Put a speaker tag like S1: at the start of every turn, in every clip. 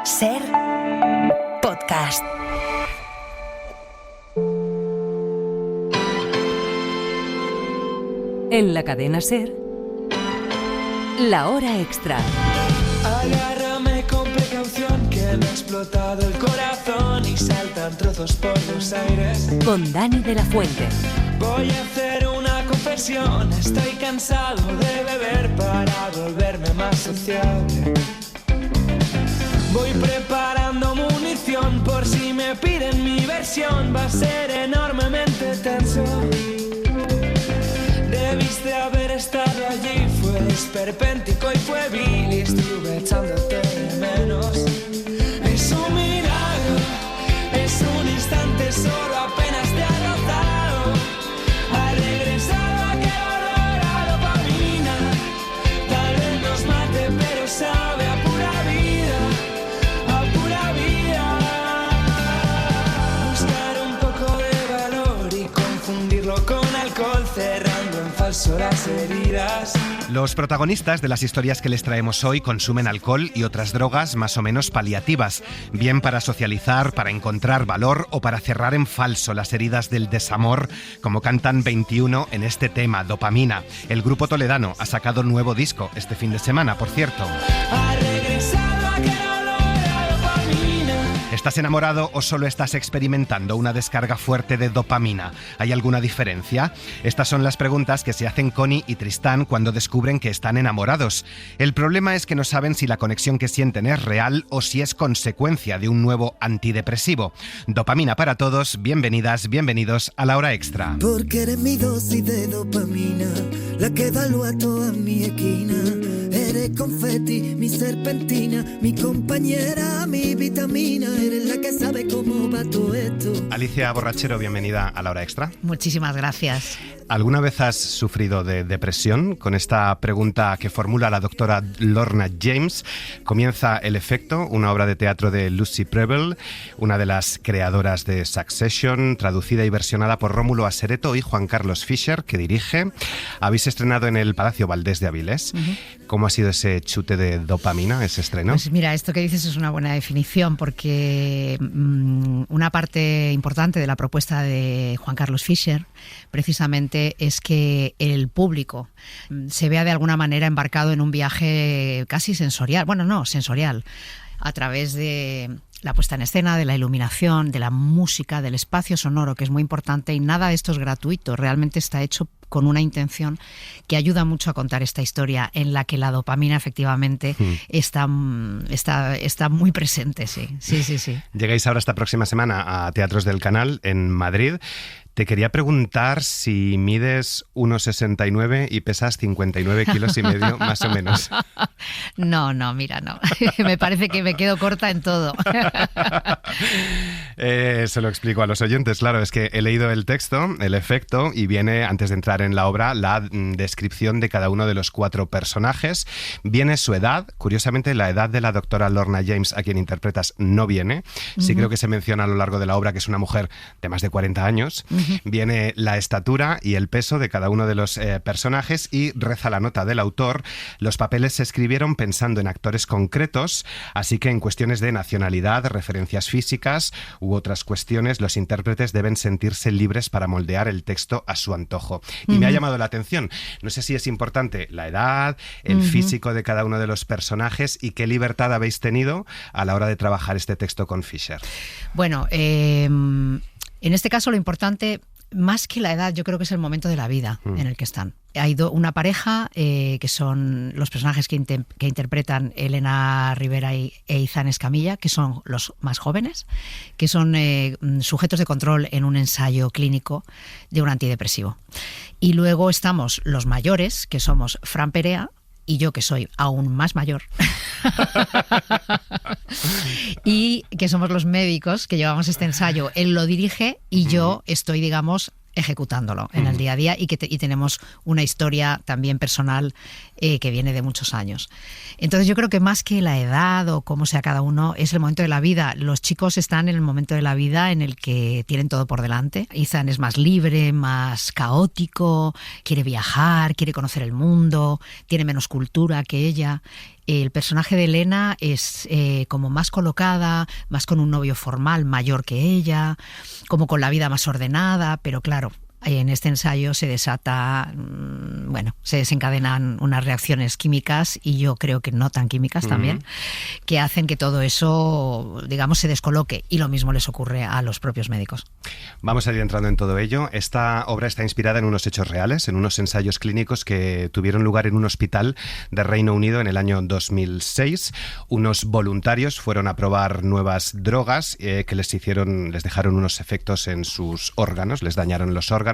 S1: Ser podcast. En la cadena Ser, la hora extra.
S2: Agárrame con precaución, que me ha explotado el corazón y saltan trozos por los aires.
S1: Con Dani de la Fuente.
S2: Voy a hacer una confesión, estoy cansado de beber para volverme más sociable. Voy preparando munición por si me piden mi versión, va a ser enormemente tenso. Debiste haber estado allí, fue esperpéntico y fue vil y estuve echándote de menos. Es un milagro, es un instante, solo apenas te ha rozado. Ha regresado aquel olor a dopamina, tal vez nos mate pero sabe a pura vida, a pura vida. Buscar un poco de valor y confundirlo con alcohol, cerrando en falso las heridas.
S3: Los protagonistas de las historias que les traemos hoy consumen alcohol y otras drogas más o menos paliativas, bien para socializar, para encontrar valor o para cerrar en falso las heridas del desamor, como cantan 21 en este tema, Dopamina. El grupo toledano ha sacado nuevo disco este fin de semana, por cierto.
S2: Ha regresado aquel olor a dopamina.
S3: ¿Estás enamorado o solo estás experimentando una descarga fuerte de dopamina? ¿Hay alguna diferencia? Estas son las preguntas que se hacen Connie y Tristán cuando descubren que están enamorados. El problema es que no saben si la conexión que sienten es real o si es consecuencia de un nuevo antidepresivo. Dopamina para todos, bienvenidas, bienvenidos a La Hora Extra.
S4: Porque eres mi dosis de dopamina, la que evalúa toda mi esquina. Eres confeti, mi serpentina, mi compañera, mi vitamina. Eres la que sabe cómo va todo esto.
S3: Alicia Borrachero, bienvenida a La Hora Extra.
S5: Muchísimas gracias.
S3: ¿Alguna vez has sufrido de depresión? Con esta pregunta que formula la doctora Lorna James comienza El efecto, una obra de teatro de Lucy Prebble, una de las creadoras de Succession, traducida y versionada por Rómulo Asereto y Juan Carlos Fischer, que dirige. Habéis estrenado en el Palacio Valdés de Avilés. ¿Cómo ha sido ese chute de dopamina, ese estreno?
S5: Pues mira, esto que dices es una buena definición, porque una parte importante de la propuesta de Juan Carlos Fischer precisamente es que el público se vea de alguna manera embarcado en un viaje casi sensorial, bueno, no, sensorial, a través de la puesta en escena, de la iluminación, de la música, del espacio sonoro, que es muy importante, y nada de esto es gratuito, realmente está hecho con una intención que ayuda mucho a contar esta historia en la que la dopamina efectivamente está muy presente, sí.
S3: Llegáis ahora esta próxima semana a Teatros del Canal en Madrid. Te quería preguntar si mides 1,69 y pesas 59 kilos y medio, más o menos.
S5: No, mira, no. Me parece que me quedo corta en todo.
S3: Se lo explico a los oyentes, claro, es que he leído el texto, El efecto, y viene, antes de entrar en la obra, la descripción de cada uno de los 4 personajes. Viene su edad, curiosamente la edad de la doctora Lorna James, a quien interpretas, no viene. Sí creo que se menciona a lo largo de la obra que es una mujer de más de 40 años. Viene la estatura y el peso de cada uno de los personajes y reza la nota del autor. Los papeles se escribieron pensando en actores concretos, así que en cuestiones de nacionalidad, referencias físicas u otras cuestiones, los intérpretes deben sentirse libres para moldear el texto a su antojo. Y me ha llamado la atención, no sé si es importante la edad, el físico de cada uno de los personajes y qué libertad habéis tenido a la hora de trabajar este texto con Fischer.
S5: Bueno, en este caso lo importante, más que la edad, yo creo que es el momento de la vida en el que están. Hay una pareja que son los personajes que interpretan Elena Rivera e Izan Escamilla, que son los más jóvenes, que son sujetos de control en un ensayo clínico de un antidepresivo. Y luego estamos los mayores, que somos Fran Perea, y yo, que soy aún más mayor, y que somos los médicos que llevamos este ensayo. Él lo dirige y yo estoy, digamos, ejecutándolo en el día a día y tenemos una historia también personal que viene de muchos años. Entonces yo creo que más que la edad o cómo sea cada uno, es el momento de la vida. Los chicos están en el momento de la vida en el que tienen todo por delante. Izan es más libre, más caótico, quiere viajar, quiere conocer el mundo, tiene menos cultura que ella. El personaje de Elena es como más colocada, más con un novio formal mayor que ella, como con la vida más ordenada, pero claro, en este ensayo se desata, se desencadenan unas reacciones químicas, y yo creo que no tan químicas también, que hacen que todo eso, digamos, se descoloque, y lo mismo les ocurre a los propios médicos.
S3: Vamos a ir entrando en todo ello. Esta obra está inspirada en unos hechos reales, en unos ensayos clínicos que tuvieron lugar en un hospital de Reino Unido en el año 2006. Unos voluntarios fueron a probar nuevas drogas que les dejaron unos efectos en sus órganos, les dañaron los órganos.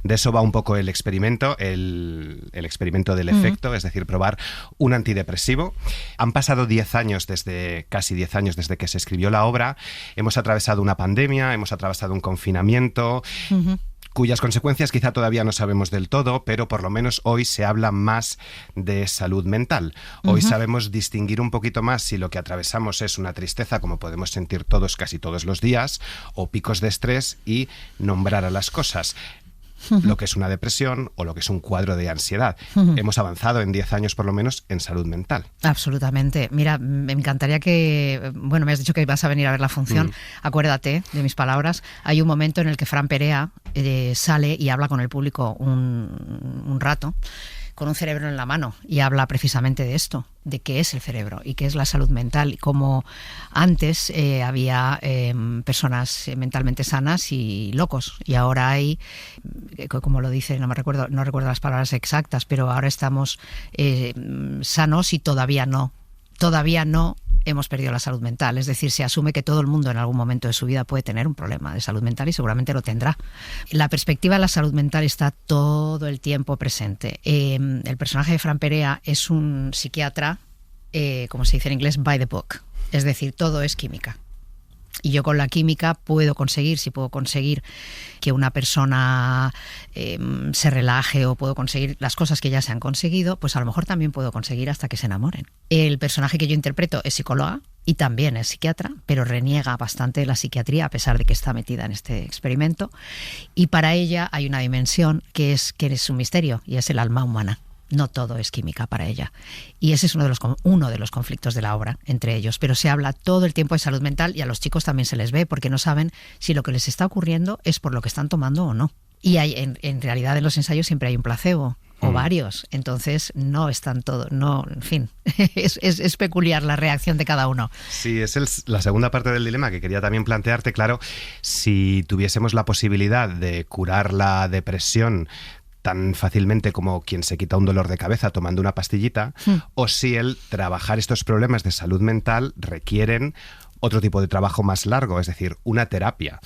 S3: De eso va un poco el experimento, el experimento del efecto, es decir, probar un antidepresivo. Han pasado casi 10 años desde que se escribió la obra. Hemos atravesado una pandemia, hemos atravesado un confinamiento, cuyas consecuencias quizá todavía no sabemos del todo, pero por lo menos hoy se habla más de salud mental. Hoy sabemos distinguir un poquito más si lo que atravesamos es una tristeza, como podemos sentir todos casi todos los días, o picos de estrés, y nombrar a las cosas. Lo que es una depresión o lo que es un cuadro de ansiedad. Hemos avanzado en 10 años por lo menos en salud mental.
S5: Absolutamente. Mira, me encantaría me has dicho que vas a venir a ver la función. Acuérdate de mis palabras. Hay un momento en el que Fran Perea sale y habla con el público un rato, con un cerebro en la mano, y habla precisamente de esto, de qué es el cerebro y qué es la salud mental, y cómo antes había personas mentalmente sanas y locos, y ahora hay, como lo dice, no recuerdo las palabras exactas, pero ahora estamos sanos y todavía no hemos perdido la salud mental. Es decir, se asume que todo el mundo en algún momento de su vida puede tener un problema de salud mental, y seguramente lo tendrá. La perspectiva de la salud mental está todo el tiempo presente. El personaje de Fran Perea es un psiquiatra, como se dice en inglés, by the book. Es decir, todo es química. Y yo con la química puedo conseguir que una persona se relaje, o puedo conseguir las cosas que ya se han conseguido, pues a lo mejor también puedo conseguir hasta que se enamoren. El personaje que yo interpreto es psicóloga y también es psiquiatra, pero reniega bastante de la psiquiatría a pesar de que está metida en este experimento. Y para ella hay una dimensión que es un misterio, y es el alma humana. No todo es química para ella. Y ese es uno de los conflictos de la obra entre ellos. Pero se habla todo el tiempo de salud mental, y a los chicos también se les ve, porque no saben si lo que les está ocurriendo es por lo que están tomando o no. Y en realidad en los ensayos siempre hay un placebo, o varios. Entonces no están todos, en fin, es peculiar la reacción de cada uno.
S3: Sí, es la segunda parte del dilema que quería también plantearte. Claro, si tuviésemos la posibilidad de curar la depresión tan fácilmente como quien se quita un dolor de cabeza tomando una pastillita, o si el trabajar estos problemas de salud mental requieren otro tipo de trabajo más largo, es decir, una terapia.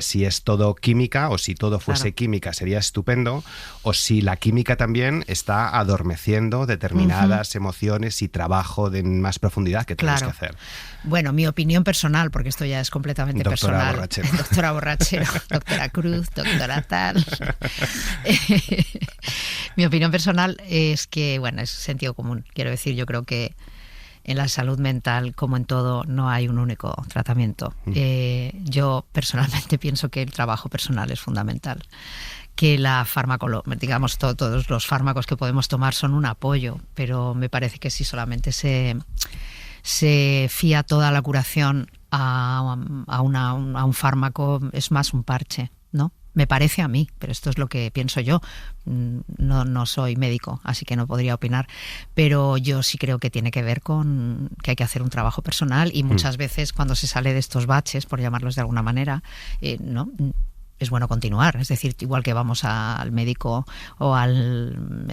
S3: Si es todo química, o si todo fuese química, sería estupendo, o si la química también está adormeciendo determinadas emociones y trabajo de más profundidad que tenemos que hacer.
S5: Bueno, mi opinión personal, porque esto ya es completamente personal. Doctora Borrachero, doctora Cruz, doctora tal. Mi opinión personal es que, es sentido común. Quiero decir, yo creo que en la salud mental, como en todo, no hay un único tratamiento. Yo personalmente pienso que el trabajo personal es fundamental, que todos los fármacos que podemos tomar son un apoyo, pero me parece que si solamente se fía toda la curación a un fármaco, es más un parche, ¿no? Me parece a mí, pero esto es lo que pienso yo. No soy médico, así que no podría opinar, pero yo sí creo que tiene que ver con que hay que hacer un trabajo personal, y muchas veces cuando se sale de estos baches, por llamarlos de alguna manera, no es bueno continuar. Es decir, igual que vamos al médico o al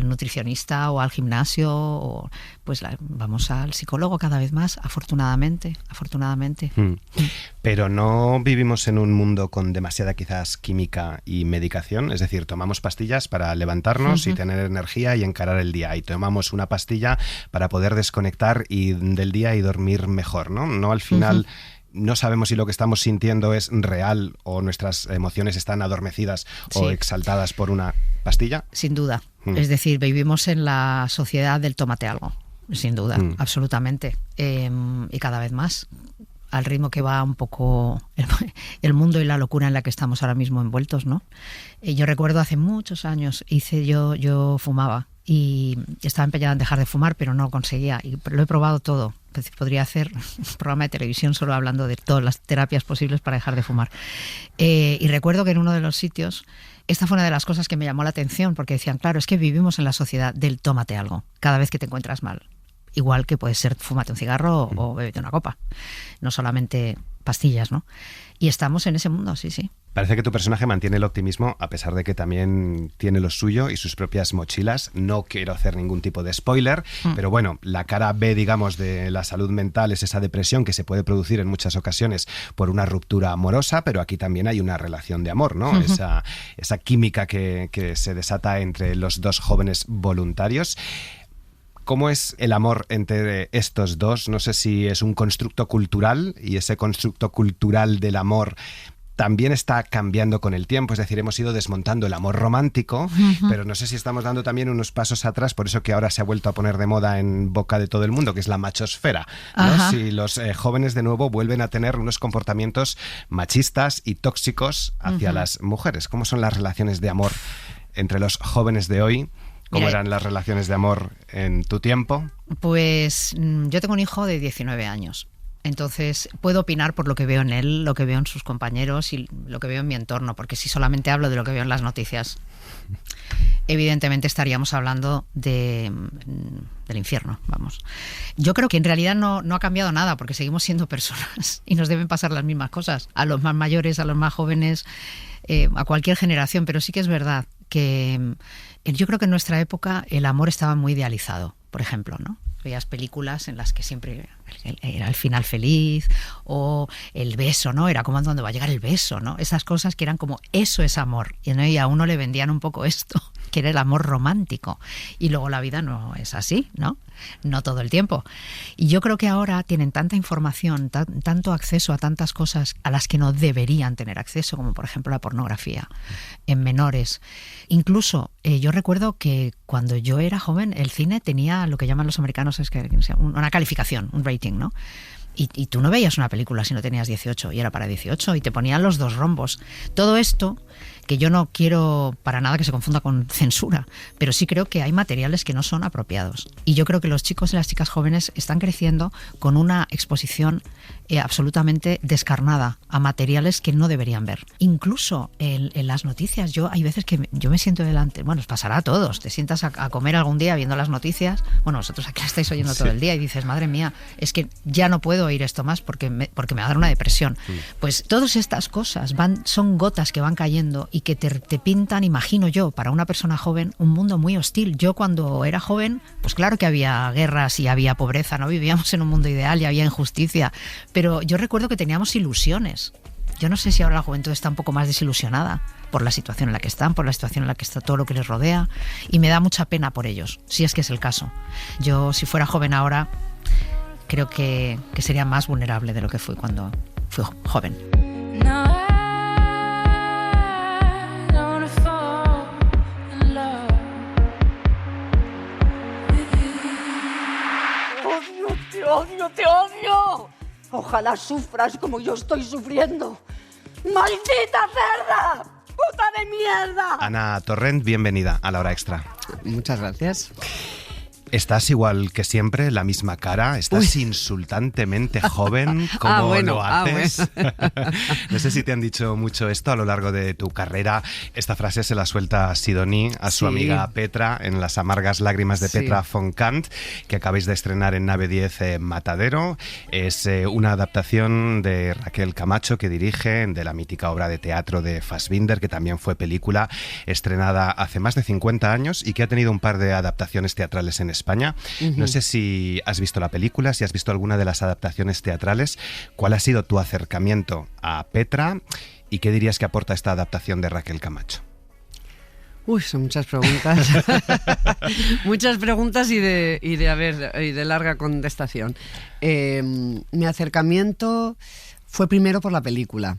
S5: nutricionista o al gimnasio, pues vamos al psicólogo cada vez más, afortunadamente.
S3: Pero no vivimos en un mundo con demasiada quizás química y medicación. Es decir, tomamos pastillas para levantarnos y tener energía y encarar el día, y tomamos una pastilla para poder desconectar del día y dormir mejor, ¿no? No, al final no sabemos si lo que estamos sintiendo es real, o nuestras emociones están adormecidas o exaltadas por una pastilla.
S5: Sin duda. Es decir, vivimos en la sociedad del tómate algo, sin duda, absolutamente. Y cada vez más, al ritmo que va un poco el mundo y la locura en la que estamos ahora mismo envueltos, ¿no? Yo recuerdo hace muchos años, yo fumaba. y estaba empeñada en dejar de fumar, pero no conseguía. Y lo he probado todo. Podría hacer un programa de televisión solo hablando de todas las terapias posibles para dejar de fumar. Y recuerdo que en uno de los sitios, esta fue una de las cosas que me llamó la atención, porque decían, claro, es que vivimos en la sociedad del tómate algo cada vez que te encuentras mal. Igual que puede ser fúmate un cigarro o bébete una copa. No solamente pastillas, ¿no? Y estamos en ese mundo, sí, sí.
S3: Parece que tu personaje mantiene el optimismo a pesar de que también tiene lo suyo y sus propias mochilas. No quiero hacer ningún tipo de spoiler, pero bueno, la cara B, digamos, de la salud mental es esa depresión que se puede producir en muchas ocasiones por una ruptura amorosa, pero aquí también hay una relación de amor, ¿no? Esa química que se desata entre los dos jóvenes voluntarios. ¿Cómo es el amor entre estos dos? No sé si es un constructo cultural y ese constructo cultural del amor también está cambiando con el tiempo, es decir, hemos ido desmontando el amor romántico, pero no sé si estamos dando también unos pasos atrás, por eso que ahora se ha vuelto a poner de moda en boca de todo el mundo, que es la machosfera, ¿no? Si los jóvenes de nuevo vuelven a tener unos comportamientos machistas y tóxicos hacia las mujeres. ¿Cómo son las relaciones de amor entre los jóvenes de hoy? ¿Cómo eran las relaciones de amor en tu tiempo? Pues
S5: yo tengo un hijo de 19 años. Entonces puedo opinar por lo que veo en él, lo que veo en sus compañeros y lo que veo en mi entorno, porque si solamente hablo de lo que veo en las noticias, evidentemente estaríamos hablando del infierno, vamos. Yo creo que en realidad no ha cambiado nada, porque seguimos siendo personas y nos deben pasar las mismas cosas, a los más mayores, a los más jóvenes, a cualquier generación, pero sí que es verdad que yo creo que en nuestra época el amor estaba muy idealizado, por ejemplo, ¿no? Veías películas en las que siempre era el final feliz o el beso, ¿no? Era como cuando va a llegar el beso, ¿no? Esas cosas que eran como, eso es amor. Y a uno le vendían un poco esto, que era el amor romántico. Y luego la vida no es así, ¿no? No todo el tiempo. Y yo creo que ahora tienen tanta información, tanto acceso a tantas cosas a las que no deberían tener acceso, como por ejemplo la pornografía en menores. Incluso yo recuerdo que cuando yo era joven el cine tenía lo que llaman los americanos una calificación, un rating, ¿no? Y tú no veías una película si no tenías 18 y era para 18 y te ponían los dos rombos. Todo esto, que yo no quiero para nada que se confunda con censura, pero sí creo que hay materiales que no son apropiados. Y yo creo que los chicos y las chicas jóvenes están creciendo con una exposición absolutamente descarnada a materiales que no deberían ver. Incluso en las noticias, hay veces que yo me siento delante, bueno, os pasará a todos, te sientas a comer algún día viendo las noticias, bueno, vosotros aquí la estáis oyendo todo el día y dices, madre mía, es que ya no puedo oír esto más porque me va a dar una depresión. Pues todas estas cosas son gotas que van cayendo y que te pintan, imagino yo, para una persona joven, un mundo muy hostil. Yo cuando era joven, pues claro que había guerras y había pobreza, no vivíamos en un mundo ideal y había injusticia, pero yo recuerdo que teníamos ilusiones. Yo no sé si ahora la juventud está un poco más desilusionada por la situación en la que están, por la situación en la que está todo lo que les rodea, y me da mucha pena por ellos, si es que es el caso. Yo, si fuera joven ahora, creo que sería más vulnerable de lo que fui cuando fui joven.
S6: ¡Te odio! Ojalá sufras como yo estoy sufriendo. ¡Maldita cerda! ¡Puta de mierda!
S3: Ana Torrent, bienvenida a La Hora Extra.
S7: Muchas gracias.
S3: ¿Estás igual que siempre? ¿La misma cara? ¿Estás insultantemente joven? ¿Cómo lo haces?
S7: Bueno.
S3: No sé si te han dicho mucho esto a lo largo de tu carrera. Esta frase se la suelta Sidoní a su amiga Petra en Las amargas lágrimas de Petra von Kant, que acabáis de estrenar en Nave 10 Matadero. Es una adaptación de Raquel Camacho, que dirige, de la mítica obra de teatro de Fassbinder, que también fue película, estrenada hace más de 50 años y que ha tenido un par de adaptaciones teatrales en España. No sé si has visto la película, si has visto alguna de las adaptaciones teatrales. ¿Cuál ha sido tu acercamiento a Petra y qué dirías que aporta esta adaptación de Raquel Camacho?
S7: Uy, son muchas preguntas. Muchas preguntas y de larga contestación. Mi acercamiento fue primero por la película.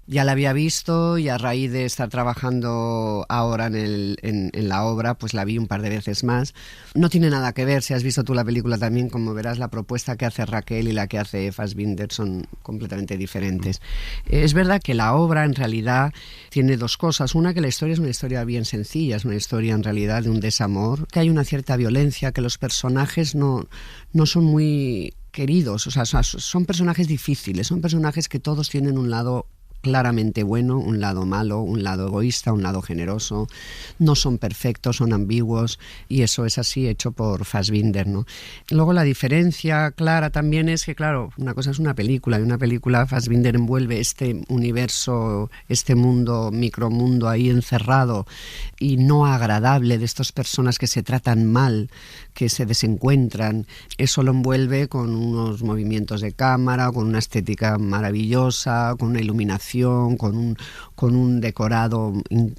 S7: Ya la había visto y a raíz de estar trabajando ahora en la obra, pues la vi un par de veces más. No tiene nada que ver, si has visto tú la película también, como verás, la propuesta que hace Raquel y la que hace Fassbinder son completamente diferentes. Es verdad que la obra en realidad tiene dos cosas. Una, que la historia es una historia bien sencilla, es una historia en realidad de un desamor, que hay una cierta violencia, que los personajes no son muy queridos, o sea, son personajes difíciles, son personajes que todos tienen un lado claramente bueno, un lado malo, un lado egoísta, un lado generoso. No son perfectos, son ambiguos, y eso es así hecho por Fassbinder, ¿no? Luego la diferencia clara también es que, claro, una cosa es una película, y una película Fassbinder envuelve este universo, este mundo, micromundo ahí encerrado y no agradable de estas personas que se tratan mal, que se desencuentran. Eso lo envuelve con unos movimientos de cámara, con una estética maravillosa, con una iluminación, con un decorado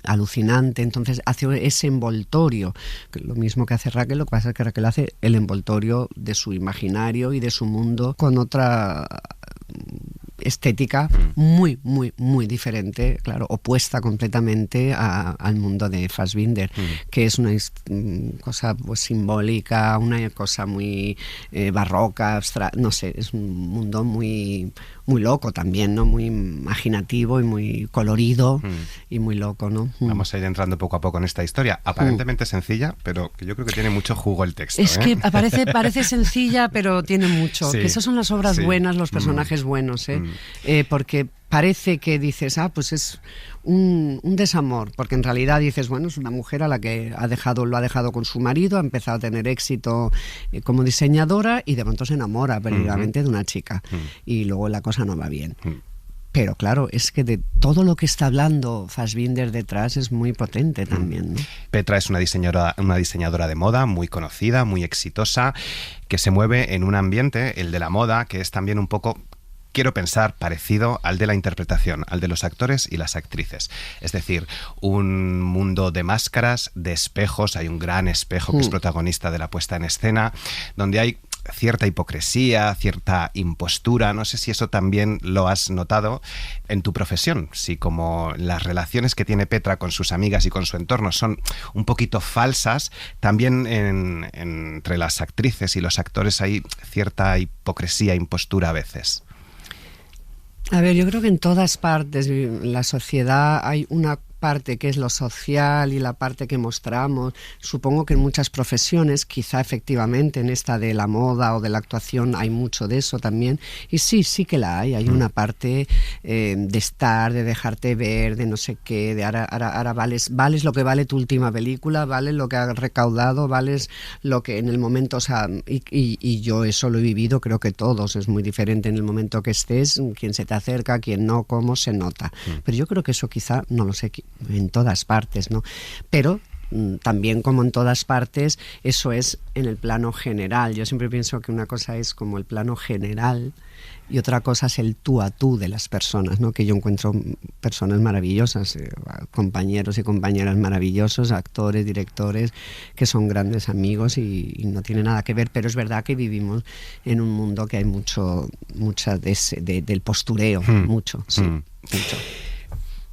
S7: alucinante. Entonces hace ese envoltorio, que lo mismo que hace Raquel. Lo que pasa es que Raquel hace el envoltorio de su imaginario y de su mundo con otra estética muy, muy, muy diferente, claro, opuesta completamente al mundo de Fassbinder, que es una cosa pues simbólica, una cosa muy barroca, no sé, es un mundo muy, muy loco también, ¿no? Muy imaginativo y muy colorido y muy loco, ¿no?
S3: Vamos a ir entrando poco a poco en esta historia, aparentemente sencilla, pero que yo creo que tiene mucho jugo el texto.
S7: Es que parece sencilla, pero tiene mucho. Sí. Que esas son las obras buenas, los personajes buenos, porque parece que dices, pues es un desamor, porque en realidad dices, bueno, es una mujer a la que lo ha dejado con su marido, ha empezado a tener éxito como diseñadora y de pronto se enamora perdidamente de una chica y luego la cosa no va bien. Pero claro, es que de todo lo que está hablando Fassbinder detrás es muy potente también, ¿no?
S3: Petra es una diseñadora de moda muy conocida, muy exitosa, que se mueve en un ambiente, el de la moda, que es también un poco, quiero pensar, parecido al de la interpretación, al de los actores y las actrices. Es decir, un mundo de máscaras, de espejos. Hay un gran espejo que es protagonista de la puesta en escena, donde hay cierta hipocresía, cierta impostura. No sé si eso también lo has notado en tu profesión, si como las relaciones que tiene Petra con sus amigas y con su entorno son un poquito falsas, también entre las actrices y los actores hay cierta hipocresía, impostura a veces.
S7: A ver, yo creo que en todas partes en la sociedad hay una parte que es lo social y la parte que mostramos. Supongo que en muchas profesiones, quizá efectivamente en esta de la moda o de la actuación hay mucho de eso también, y sí que la hay una parte de estar, de dejarte ver, de no sé qué, de ahora vales lo que vale tu última película, vales lo que has recaudado, vales lo que en el momento, o sea, y yo eso lo he vivido, creo que todos, es muy diferente en el momento que estés, quién se te acerca, quién no, cómo se nota, pero yo creo que eso quizá, no lo sé, en todas partes, ¿no? Pero también, como en todas partes, eso es en el plano general. Yo siempre pienso que una cosa es como el plano general y otra cosa es el tú a tú de las personas, ¿no? Que yo encuentro personas maravillosas, compañeros y compañeras maravillosos, actores, directores, que son grandes amigos y no tiene nada que ver, pero es verdad que vivimos en un mundo que hay mucho del postureo, mucho.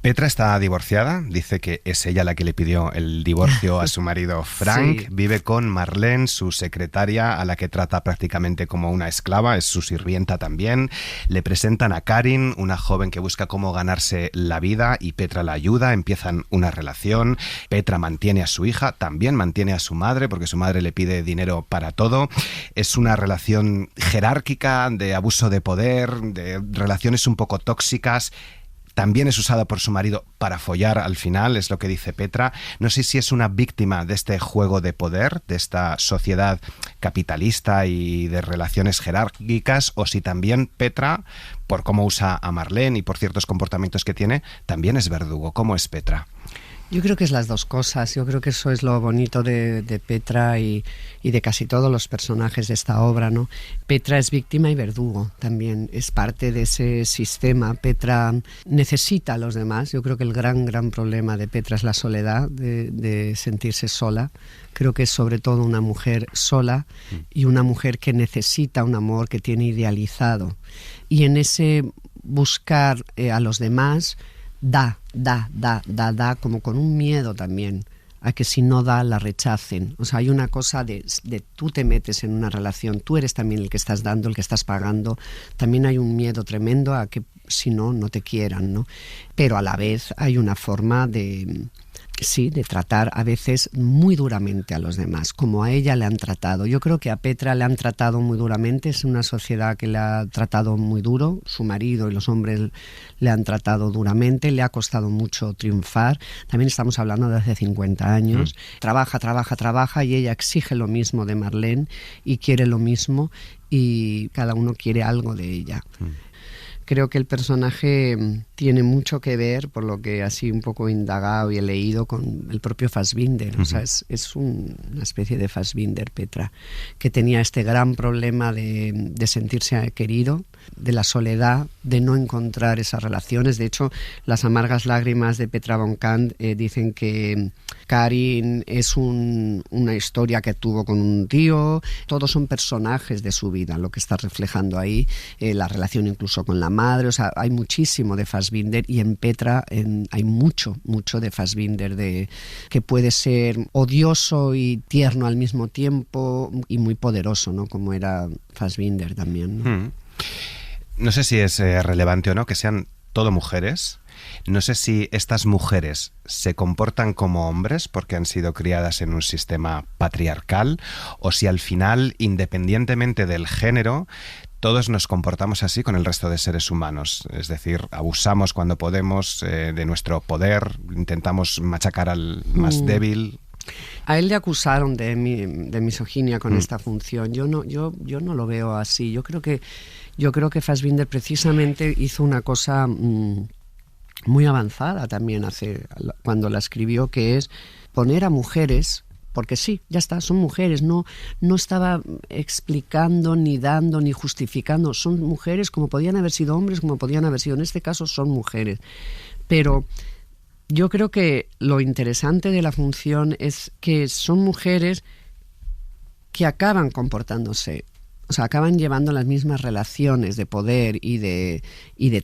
S3: Petra está divorciada, dice que es ella la que le pidió el divorcio a su marido Frank. Sí. Vive con Marlene, su secretaria, a la que trata prácticamente como una esclava, es su sirvienta también. Le presentan a Karin, una joven que busca cómo ganarse la vida, y Petra la ayuda, empiezan una relación. Petra mantiene a su hija, también mantiene a su madre, porque su madre le pide dinero para todo. Es una relación jerárquica, de abuso de poder, de relaciones un poco tóxicas. También es usada por su marido para follar al final, es lo que dice Petra. No sé si es una víctima de este juego de poder, de esta sociedad capitalista y de relaciones jerárquicas, o si también Petra, por cómo usa a Marlene y por ciertos comportamientos que tiene, también es verdugo. ¿Cómo es Petra?
S7: Yo creo que es las dos cosas. Yo creo que eso es lo bonito de Petra y de casi todos los personajes de esta obra, ¿no? Petra es víctima y verdugo también, es parte de ese sistema. Petra necesita a los demás. Yo creo que el gran problema de Petra es la soledad, de sentirse sola. Creo que es sobre todo una mujer sola y una mujer que necesita un amor que tiene idealizado. Y en ese buscar a los demás da, como con un miedo también a que si no da, la rechacen. O sea, hay una cosa de tú te metes en una relación, tú eres también el que estás dando, el que estás pagando. También hay un miedo tremendo a que si no, no te quieran, ¿no? Pero a la vez hay una forma de tratar a veces muy duramente a los demás, como a ella le han tratado. Yo creo que a Petra le han tratado muy duramente, es una sociedad que le ha tratado muy duro, su marido y los hombres le han tratado duramente, le ha costado mucho triunfar. También estamos hablando de hace 50 años. Trabaja y ella exige lo mismo de Marlene y quiere lo mismo y cada uno quiere algo de ella. Creo que el personaje tiene mucho que ver, por lo que así un poco indagado y he leído, con el propio Fassbinder. O sea, es una especie de Fassbinder, Petra, que tenía este gran problema de sentirse querido, de la soledad, de no encontrar esas relaciones. De hecho, Las amargas lágrimas de Petra von Kant dicen que Karin es una historia que tuvo con un tío. Todos son personajes de su vida, lo que está reflejando ahí, la relación incluso con la madre. O sea, hay muchísimo de Fassbinder, y en Petra hay mucho de Fassbinder, que puede ser odioso y tierno al mismo tiempo y muy poderoso, ¿no? Como era Fassbinder también, ¿no?
S3: No sé si es relevante o no que sean todo mujeres. No sé si estas mujeres se comportan como hombres porque han sido criadas en un sistema patriarcal, o si al final, independientemente del género, todos nos comportamos así con el resto de seres humanos. Es decir, abusamos cuando podemos de nuestro poder, intentamos machacar al más débil.
S7: A él le acusaron de misoginia con esta función. Yo no lo veo así. Yo creo que Fassbinder precisamente hizo una cosa muy avanzada también cuando la escribió, que es poner a mujeres, porque sí, ya está, son mujeres, no estaba explicando, ni dando, ni justificando, son mujeres como podían haber sido hombres, como podían haber sido, en este caso son mujeres. Pero yo creo que lo interesante de la función es que son mujeres que acaban comportándose, o sea, acaban llevando las mismas relaciones de poder y de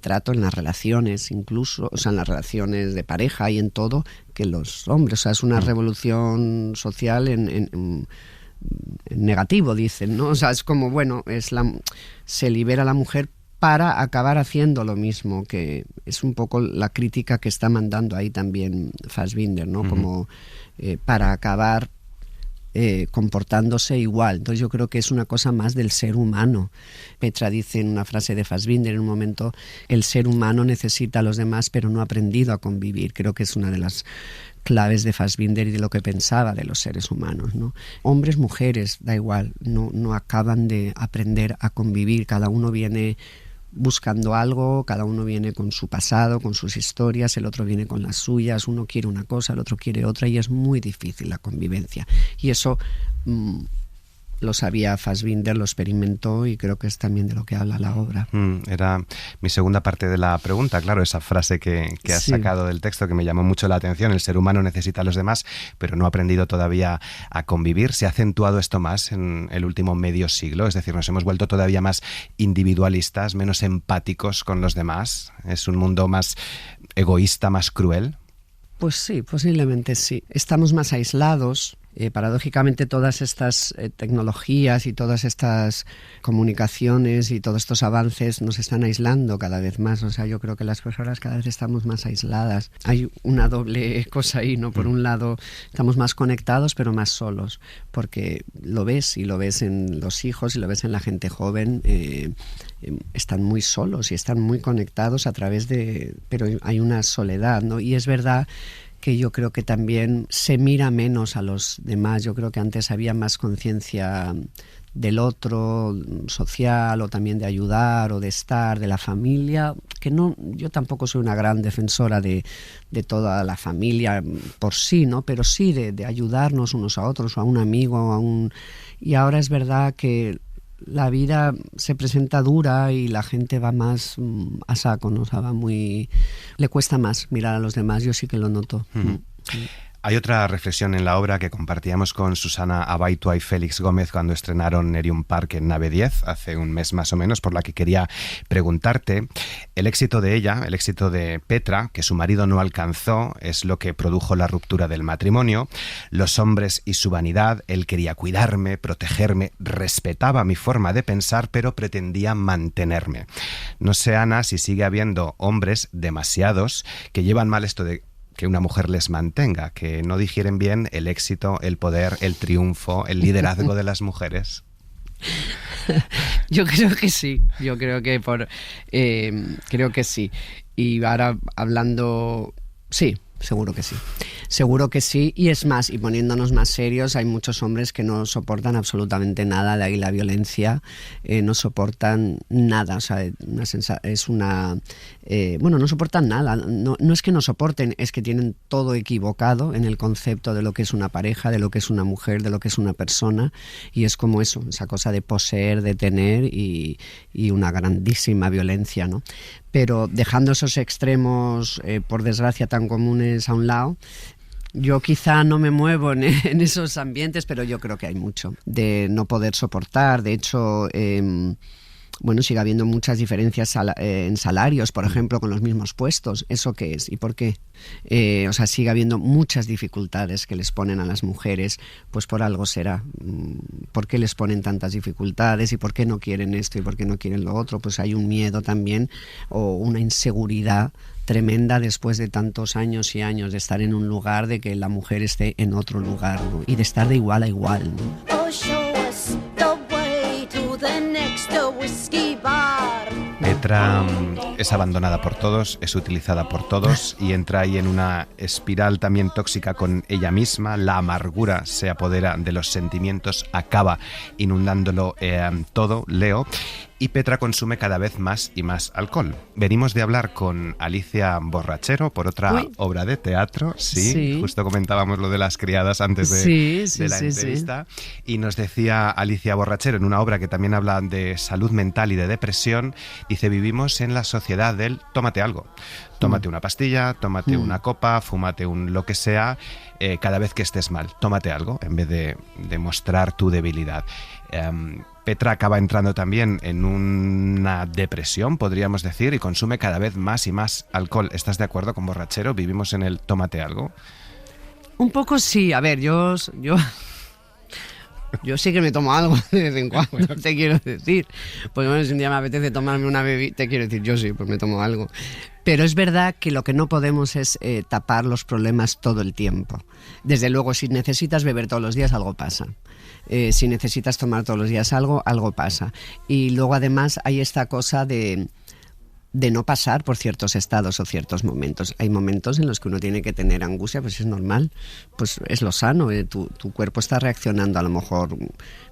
S7: trato en las relaciones, incluso, o sea, en las relaciones de pareja y en todo, que los hombres. O sea, es una revolución social en negativo, dicen, ¿no? O sea, es como, bueno, se libera la mujer para acabar haciendo lo mismo, que es un poco la crítica que está mandando ahí también Fassbinder, ¿no? Como para acabar comportándose igual. Entonces yo creo que es una cosa más del ser humano. Petra dice en una frase de Fassbinder en un momento: el ser humano necesita a los demás pero no ha aprendido a convivir. Creo que es una de las claves de Fassbinder y de lo que pensaba de los seres humanos, ¿no? Hombres, mujeres, da igual, no acaban de aprender a convivir. Cada uno viene buscando algo, cada uno viene con su pasado, con sus historias, el otro viene con las suyas, uno quiere una cosa, el otro quiere otra, y es muy difícil la convivencia. Y eso lo sabía Fassbinder, lo experimentó, y creo que es también de lo que habla la obra.
S3: Era mi segunda parte de la pregunta, claro, esa frase que has sacado del texto que me llamó mucho la atención: el ser humano necesita a los demás, pero no ha aprendido todavía a convivir. ¿Se ha acentuado esto más en el último medio siglo? Es decir, ¿nos hemos vuelto todavía más individualistas, menos empáticos con los demás? ¿Es un mundo más egoísta, más cruel?
S7: Pues sí, posiblemente sí. Estamos más aislados. Paradójicamente, todas estas tecnologías y todas estas comunicaciones y todos estos avances nos están aislando cada vez más. O sea, yo creo que las personas cada vez estamos más aisladas. Hay una doble cosa ahí, ¿no? Por un lado, estamos más conectados pero más solos, porque lo ves en los hijos y lo ves en la gente joven. Están muy solos y están muy conectados pero hay una soledad, ¿no? Y es verdad que yo creo que también se mira menos a los demás. Yo creo que antes había más conciencia del otro, social, o también de ayudar o de estar, de la familia, que no, yo tampoco soy una gran defensora de toda la familia por sí, ¿no? Pero sí de ayudarnos unos a otros, o a un amigo, y ahora es verdad que la vida se presenta dura y la gente va más a saco, ¿no? O sea, le cuesta más mirar a los demás. Yo sí que lo noto.
S3: Hay otra reflexión en la obra que compartíamos con Susana Abaitua y Félix Gómez cuando estrenaron Nerium Park en Nave 10, hace un mes más o menos, por la que quería preguntarte. El éxito de ella, el éxito de Petra, que su marido no alcanzó, es lo que produjo la ruptura del matrimonio. Los hombres y su vanidad, él quería cuidarme, protegerme, respetaba mi forma de pensar, pero pretendía mantenerme. No sé, Ana, si sigue habiendo hombres, demasiados, que llevan mal esto de que una mujer les mantenga, que no digieren bien el éxito, el poder, el triunfo, el liderazgo de las mujeres.
S7: Yo creo que sí, creo que sí. Y ahora hablando, sí, seguro que sí, y es más, y poniéndonos más serios, hay muchos hombres que no soportan absolutamente nada, de ahí la violencia, no soportan nada, o sea, no soportan nada, no es que no soporten, es que tienen todo equivocado en el concepto de lo que es una pareja, de lo que es una mujer, de lo que es una persona, y es como eso, esa cosa de poseer, de tener y una grandísima violencia, ¿no? Pero dejando esos extremos, por desgracia, tan comunes a un lado, yo quizá no me muevo en esos ambientes, pero yo creo que hay mucho de no poder soportar. De hecho, sigue habiendo muchas diferencias en salarios, por ejemplo, con los mismos puestos. ¿Eso qué es? ¿Y por qué? Sigue habiendo muchas dificultades que les ponen a las mujeres, pues por algo será. ¿Por qué les ponen tantas dificultades? ¿Y por qué no quieren esto? ¿Y por qué no quieren lo otro? Pues hay un miedo también o una inseguridad tremenda después de tantos años y años de estar en un lugar, de que la mujer esté en otro lugar, ¿no? Y de estar de igual a igual, ¿no?
S3: Petra es abandonada por todos, es utilizada por todos y entra ahí en una espiral también tóxica con ella misma. La amargura se apodera de los sentimientos, acaba inundándolo todo, Leo. Y Petra consume cada vez más y más alcohol. Venimos de hablar con Alicia Borrachero por otra obra de teatro. Sí, justo comentábamos lo de las criadas antes de la entrevista. Y nos decía Alicia Borrachero, en una obra que también habla de salud mental y de depresión, dice: vivimos en la sociedad del tómate algo. Tómate una pastilla, tómate una copa, fúmate un lo que sea, cada vez que estés mal. Tómate algo en vez de mostrar tu debilidad. Petra acaba entrando también en una depresión, podríamos decir, y consume cada vez más y más alcohol. ¿Estás de acuerdo con Borrachero? ¿Vivimos en el tómate algo?
S7: Un poco sí. A ver, yo sí que me tomo algo de vez en cuando, te quiero decir. Pues bueno, si un día me apetece tomarme una bebida, te quiero decir, yo sí, pues me tomo algo. Pero es verdad que lo que no podemos es tapar los problemas todo el tiempo. Desde luego, si necesitas beber todos los días, algo pasa. Si necesitas tomar todos los días algo pasa. Y luego además hay esta cosa de no pasar por ciertos estados o ciertos momentos. Hay momentos en los que uno tiene que tener angustia, pues es normal, pues es lo sano. Tu cuerpo está reaccionando a lo mejor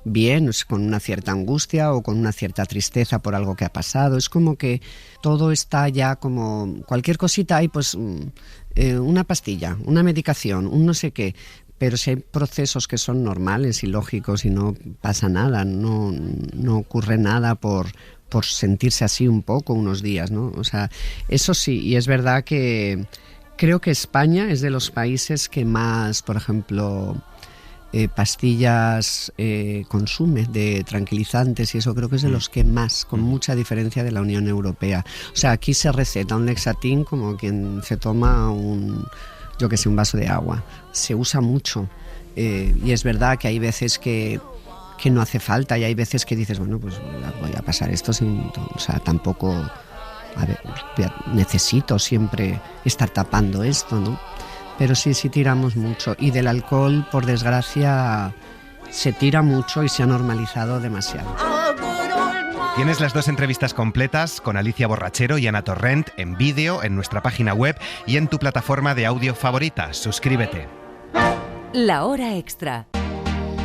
S7: bien, con una cierta angustia o con una cierta tristeza por algo que ha pasado. Es como que todo está ya como cualquier cosita, hay pues una pastilla, una medicación, un no sé qué. Pero si hay procesos que son normales y lógicos y no pasa nada, no ocurre nada por sentirse así un poco unos días, ¿no? O sea, eso sí, y es verdad que creo que España es de los países que más, por ejemplo, pastillas consume, de tranquilizantes, y eso creo que es de los que más, con mucha diferencia de la Unión Europea. O sea, aquí se receta un Lexatin como quien se toma un vaso de agua. Se usa mucho y es verdad que hay veces que no hace falta y hay veces que dices, bueno, pues voy a pasar esto tampoco, a ver, necesito siempre estar tapando esto, ¿no? Pero sí tiramos mucho, y del alcohol, por desgracia, se tira mucho y se ha normalizado demasiado.
S3: Tienes las dos entrevistas completas con Alicia Borrachero y Ana Torrent en vídeo en nuestra página web y en tu plataforma de audio favorita. Suscríbete.
S1: La hora extra.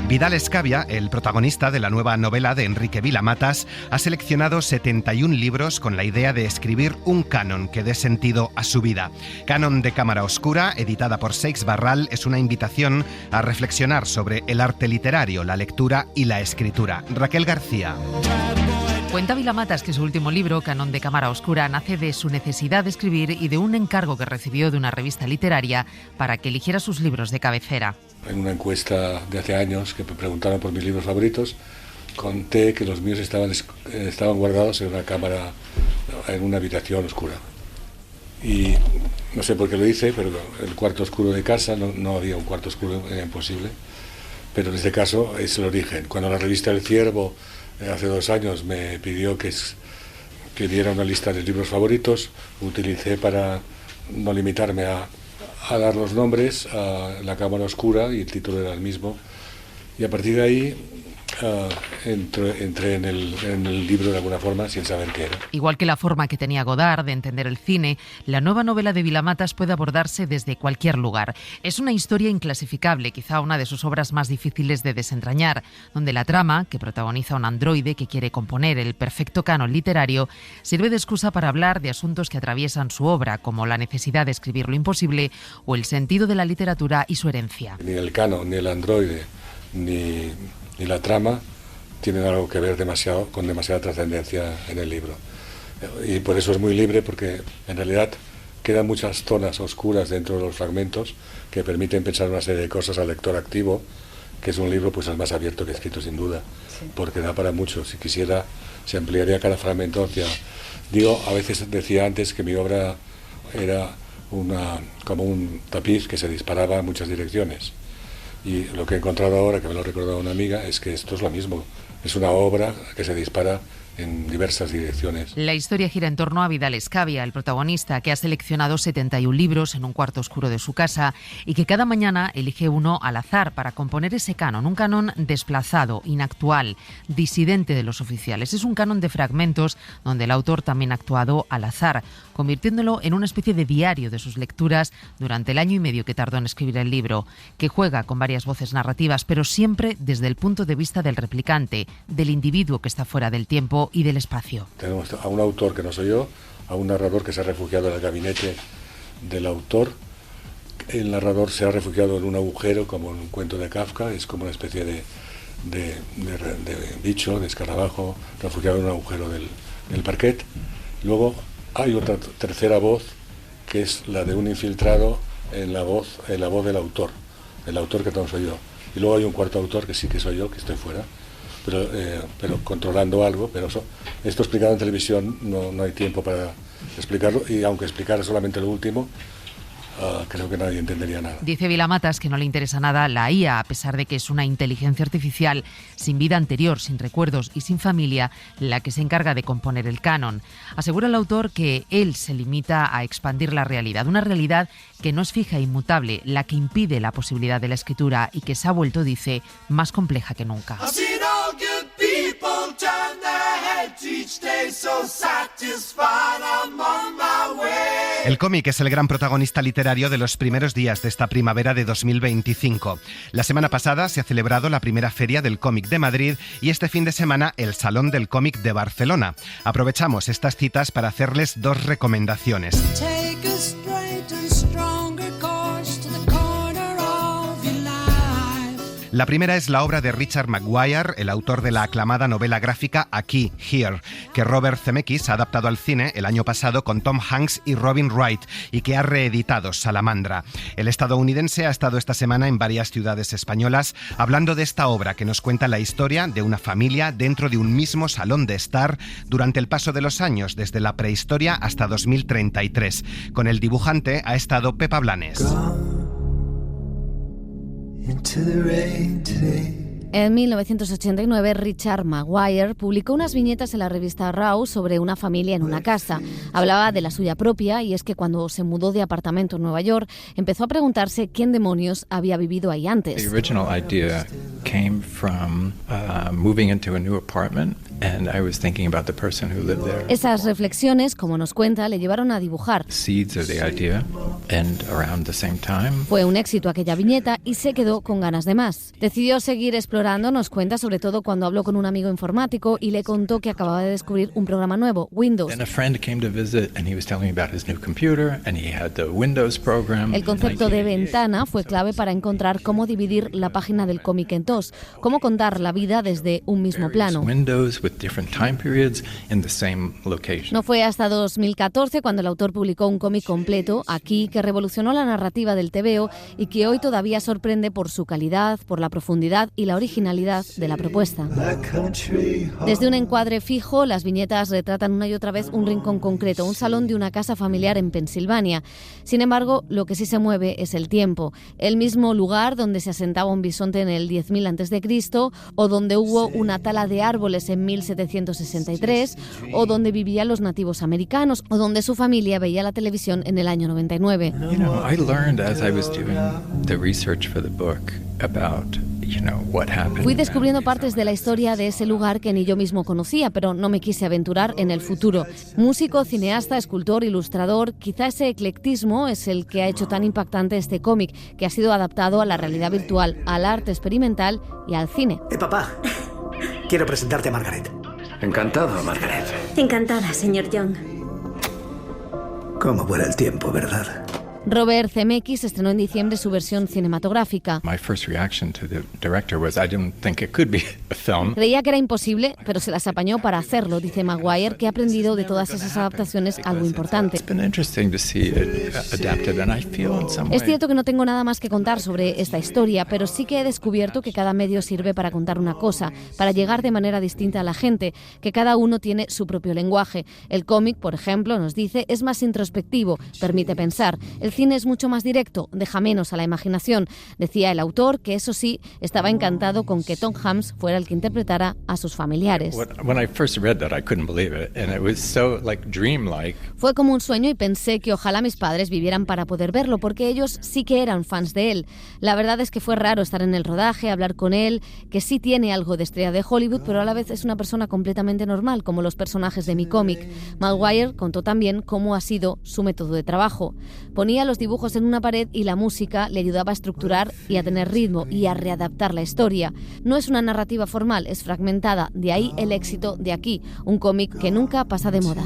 S3: Vidal Escavia, el protagonista de la nueva novela de Enrique Vila-Matas, ha seleccionado 71 libros con la idea de escribir un canon que dé sentido a su vida. Canon de Cámara Oscura, editada por Seix Barral, es una invitación a reflexionar sobre el arte literario, la lectura y la escritura. Raquel García.
S1: Cuenta Vilamatas que su último libro, Canon de Cámara Oscura, nace de su necesidad de escribir y de un encargo que recibió de una revista literaria para que eligiera sus libros de cabecera.
S8: En una encuesta de hace años que me preguntaron por mis libros favoritos, conté que los míos estaban guardados en una cámara, en una habitación oscura. Y no sé por qué lo hice, pero el cuarto oscuro de casa, no había un cuarto oscuro, era imposible. Pero en este caso es el origen. Cuando la revista El Ciervo, hace 2 años, me pidió que diera una lista de libros favoritos, utilicé para no limitarme a dar los nombres, a la cámara oscura, y el título era el mismo. Y a partir de ahí entré en el libro de alguna forma sin saber qué era.
S1: Igual que la forma que tenía Godard de entender el cine, la nueva novela de Vilamatas puede abordarse desde cualquier lugar. Es una historia inclasificable, quizá una de sus obras más difíciles de desentrañar, donde la trama, que protagoniza un androide que quiere componer el perfecto canon literario, sirve de excusa para hablar de asuntos que atraviesan su obra, como la necesidad de escribir lo imposible o el sentido de la literatura y su herencia.
S8: Ni el canon, ni el androide, ni la trama tienen algo que ver con demasiada trascendencia en el libro. Y por eso es muy libre, porque en realidad quedan muchas zonas oscuras dentro de los fragmentos que permiten pensar una serie de cosas al lector activo, que es un libro pues el más abierto que he escrito sin duda, sí, porque da para mucho. Si quisiera, se ampliaría cada fragmento hacia... a veces decía antes que mi obra era como un tapiz que se disparaba en muchas direcciones. Y lo que he encontrado ahora, que me lo ha recordado una amiga, es que esto es lo mismo. Es una obra que se dispara en diversas direcciones.
S1: La historia gira en torno a Vidal Escavia, el protagonista, que ha seleccionado 71 libros en un cuarto oscuro de su casa y que cada mañana elige uno al azar para componer ese canon, un canon desplazado, inactual, disidente de los oficiales. Es un canon de fragmentos donde el autor también ha actuado al azar, convirtiéndolo en una especie de diario de sus lecturas durante el año y medio que tardó en escribir el libro, que juega con varias voces narrativas, pero siempre desde el punto de vista del replicante, del individuo que está fuera del tiempo y del espacio.
S8: Tenemos a un autor que no soy yo, a un narrador que se ha refugiado en el gabinete del autor. El narrador se ha refugiado en un agujero, como en un cuento de Kafka, es como una especie de bicho, de escarabajo, refugiado en un agujero del parquet. Luego hay otra tercera voz, que es la de un infiltrado en la voz del autor, el autor que no soy yo. Y luego hay un cuarto autor, que sí que soy yo, que estoy fuera, pero controlando algo. Pero esto explicado en televisión no hay tiempo para explicarlo, y aunque explicara solamente lo último, creo que nadie entendería nada.
S1: Dice Vilamatas que no le interesa nada la IA, a pesar de que es una inteligencia artificial sin vida anterior, sin recuerdos y sin familia, la que se encarga de componer el canon. Asegura el autor que él se limita a expandir la realidad, una realidad que no es fija e inmutable, la que impide la posibilidad de la escritura y que se ha vuelto, dice, más compleja que nunca.
S3: El cómic es el gran protagonista literario de los primeros días de esta primavera de 2025. La semana pasada se ha celebrado la primera Feria del Cómic de Madrid y este fin de semana el Salón del Cómic de Barcelona. Aprovechamos estas citas para hacerles 2 recomendaciones. La primera es la obra de Richard Maguire, el autor de la aclamada novela gráfica Aquí, Here, que Robert Zemeckis ha adaptado al cine el año pasado con Tom Hanks y Robin Wright y que ha reeditado Salamandra. El estadounidense ha estado esta semana en varias ciudades españolas hablando de esta obra que nos cuenta la historia de una familia dentro de un mismo salón de estar durante el paso de los años, desde la prehistoria hasta 2033. Con el dibujante ha estado Pepa Blanes.
S9: En 1989, Richard Maguire publicó unas viñetas en la revista Raw sobre una familia en una casa. Hablaba de la suya propia, y es que cuando se mudó de apartamento en Nueva York, empezó a preguntarse quién demonios había vivido ahí antes.
S10: The original idea came from moving into a new apartment, and I was thinking about the person who lived there.
S9: Esas reflexiones, como nos cuenta, le llevaron a dibujar.
S10: Seeds of the idea, and around the same time.
S9: Fue un éxito aquella viñeta y se quedó con ganas de más. Decidió seguir explorando. Nos cuenta sobre todo cuando habló con un amigo informático y le contó que acababa de descubrir un programa nuevo, Windows.
S10: El concepto
S9: de ventana fue clave para encontrar cómo dividir la página del cómic en dos, cómo contar la vida desde un mismo plano. No fue hasta 2014 cuando el autor publicó un cómic completo, Aquí, que revolucionó la narrativa del TVO y que hoy todavía sorprende por su calidad, por la profundidad y la originalidad de la propuesta. Desde un encuadre fijo, las viñetas retratan una y otra vez un rincón concreto, un salón de una casa familiar en Pensilvania. Sin embargo, lo que sí se mueve es el tiempo. El mismo lugar donde se asentaba un bisonte en el 10.000 a.C., o donde hubo una tala de árboles en 1763, o donde vivían los nativos americanos, o donde su familia veía la televisión en el año 99.
S10: I learned as I was doing the research for the book about what happened.
S9: Fui descubriendo partes de la historia de ese lugar que ni yo mismo conocía, pero no me quise aventurar en el futuro. Músico, cineasta, escultor, ilustrador, quizá ese eclectismo es el que ha hecho tan impactante este cómic, que ha sido adaptado a la realidad virtual, al arte experimental y al cine.
S11: Papá, quiero presentarte a Margaret.
S12: Encantado, Margaret.
S13: Encantada, señor Young.
S11: ¿Cómo vuela el tiempo, verdad?
S9: Robert Zemeckis estrenó en diciembre su versión cinematográfica.
S10: My first reaction to the director was I didn't think it could be a film.
S9: Creía que era imposible, pero se las apañó para hacerlo, dice Maguire, que ha aprendido de todas esas adaptaciones algo importante. Es cierto que no tengo nada más que contar sobre esta historia, pero sí que he descubierto que cada medio sirve para contar una cosa, para llegar de manera distinta a la gente, que cada uno tiene su propio lenguaje. El cómic, por ejemplo, nos dice, es más introspectivo, permite pensar. El cine es mucho más directo, deja menos a la imaginación. Decía el autor que, eso sí, estaba encantado con que Tom Hanks fuera el que interpretara a sus familiares. Fue como un sueño y pensé que ojalá mis padres vivieran para poder verlo, porque ellos sí que eran fans de él. La verdad es que fue raro estar en el rodaje, hablar con él, que sí tiene algo de estrella de Hollywood, pero a la vez es una persona completamente normal, como los personajes de mi cómic. Maguire contó también cómo ha sido su método de trabajo. Ponía los dibujos en una pared y la música le ayudaba a estructurar y a tener ritmo y a readaptar la historia. No es una narrativa formal, es fragmentada, de ahí el éxito de Aquí, un cómic que nunca pasa de moda.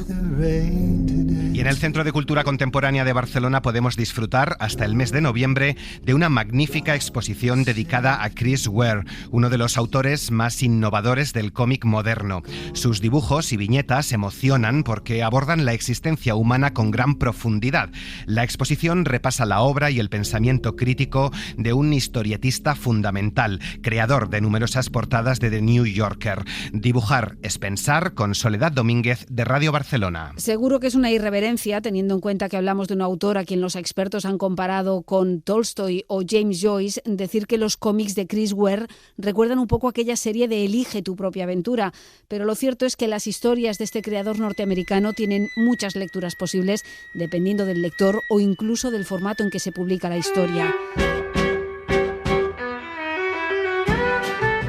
S3: Y en el Centro de Cultura Contemporánea de Barcelona podemos disfrutar hasta el mes de noviembre de una magnífica exposición dedicada a Chris Ware, uno de los autores más innovadores del cómic moderno. Sus dibujos y viñetas emocionan porque abordan la existencia humana con gran profundidad. La exposición repasa la obra y el pensamiento crítico de un historietista fundamental, creador de numerosas portadas de The New Yorker. Dibujar es pensar, con Soledad Domínguez de Radio Barcelona.
S14: Seguro que es una irreverencia, teniendo en cuenta que hablamos de un autor a quien los expertos han comparado con Tolstoy o James Joyce, decir que los cómics de Chris Ware recuerdan un poco aquella serie de Elige tu propia aventura. Pero lo cierto es que las historias de este creador norteamericano tienen muchas lecturas posibles, dependiendo del lector o incluso del formato en que se publica la historia.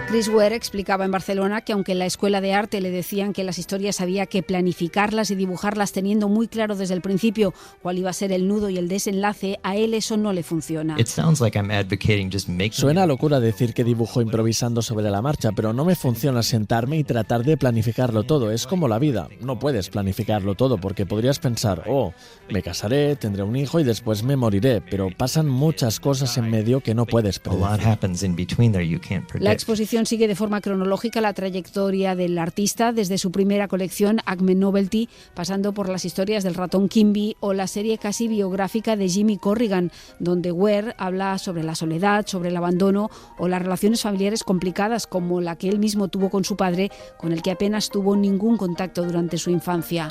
S14: Chris Ware explicaba en Barcelona que aunque en la escuela de arte le decían que las historias había que planificarlas y dibujarlas teniendo muy claro desde el principio cuál iba a ser el nudo y el desenlace, a él eso no le funciona.
S15: Suena a locura decir que dibujo improvisando sobre la marcha, pero no me funciona sentarme y tratar de planificarlo todo. Es como la vida, no puedes planificarlo todo porque podrías pensar, me casaré, tendré un hijo y después me moriré, pero pasan muchas cosas en medio que no puedes predecir.
S14: La exposición sigue de forma cronológica la trayectoria del artista desde su primera colección Acme Novelty, pasando por las historias del ratón Kimby o la serie casi biográfica de Jimmy Corrigan, donde Ware habla sobre la soledad, sobre el abandono o las relaciones familiares complicadas como la que él mismo tuvo con su padre, con el que apenas tuvo ningún contacto durante su infancia.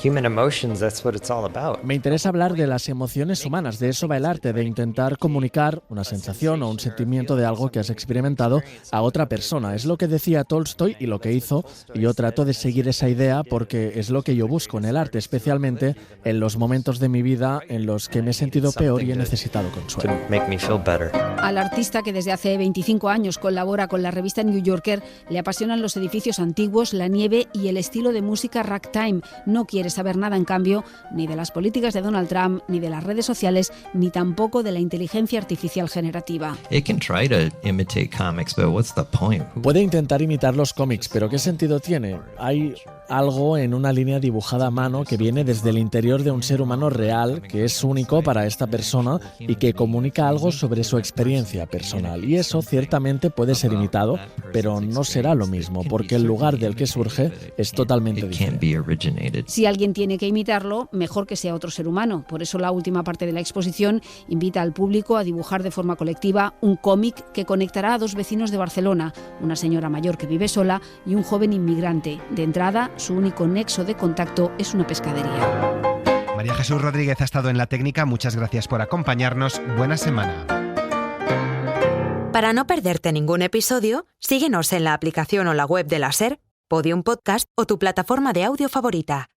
S15: Me interesa hablar de las emociones humanas, de eso va el arte, de intentar comunicar una sensación o un sentimiento de algo que has experimentado a otra persona. Es lo que decía Tolstoy y lo que hizo, y yo trato de seguir esa idea porque es lo que yo busco en el arte, especialmente en los momentos de mi vida en los que me he sentido peor y he necesitado consuelo.
S14: Al artista, que desde hace 25 años colabora con la revista New Yorker, le apasionan los edificios antiguos, la nieve y el estilo de música ragtime. No quiere saber nada, en cambio, ni de las políticas de Donald Trump, ni de las redes sociales, ni tampoco de la inteligencia artificial generativa.
S15: Puede intentar imitar los cómics, pero ¿qué sentido tiene? Hay algo en una línea dibujada a mano que viene desde el interior de un ser humano real, que es único para esta persona y que comunica algo sobre su experiencia personal. Y eso ciertamente puede ser imitado, pero no será lo mismo, porque el lugar del que surge es totalmente diferente.
S14: Si alguien tiene que imitarlo, mejor que sea otro ser humano. Por eso la última parte de la exposición invita al público a dibujar de forma colectiva un cómic que conectará a dos vecinos de Barcelona, una señora mayor que vive sola y un joven inmigrante. De entrada, su único nexo de contacto es una pescadería.
S3: María Jesús Rodríguez ha estado en la técnica. Muchas gracias por acompañarnos. Buena semana.
S16: Para no perderte ningún episodio, síguenos en la aplicación o la web de la SER, Podium Podcast o tu plataforma de audio favorita.